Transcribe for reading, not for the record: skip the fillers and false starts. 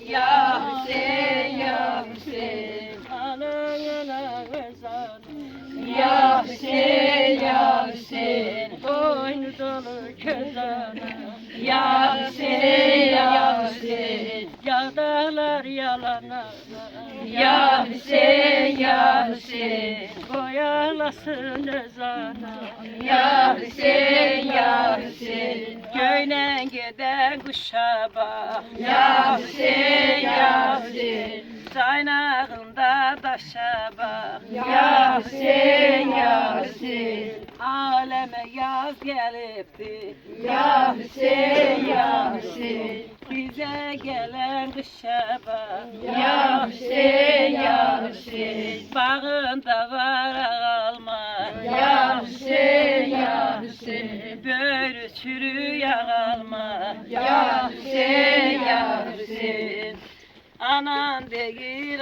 Ya Hüseyin, ya Hüseyin. Anana kızanı. Ya Hüseyin, ya Hüseyin. Boynu dolu közanı. Ya Hüseyin, ya Hüseyin. Yağdalar yalana. Ya Hüseyin, ya Hüseyin. Boyalasın ezanı. Ya Hüseyin, ya Hüseyin. Köyden giden kuşa bak. Ya Hüseyin, ya Hüseyin. Caynağında taşa bak. Ya Hüseyin, ya Hüseyin. Aleme yaz gelipti. Ya Hüseyin, ya Hüseyin. Bize gelen kışa bak. Ya Hüseyin, ya Hüseyin. Bağında var alma. Ya Hüseyin, ya Hüseyin. Böyle çürüye alma. Ya Hüseyin, ya Hüseyin. Anan değil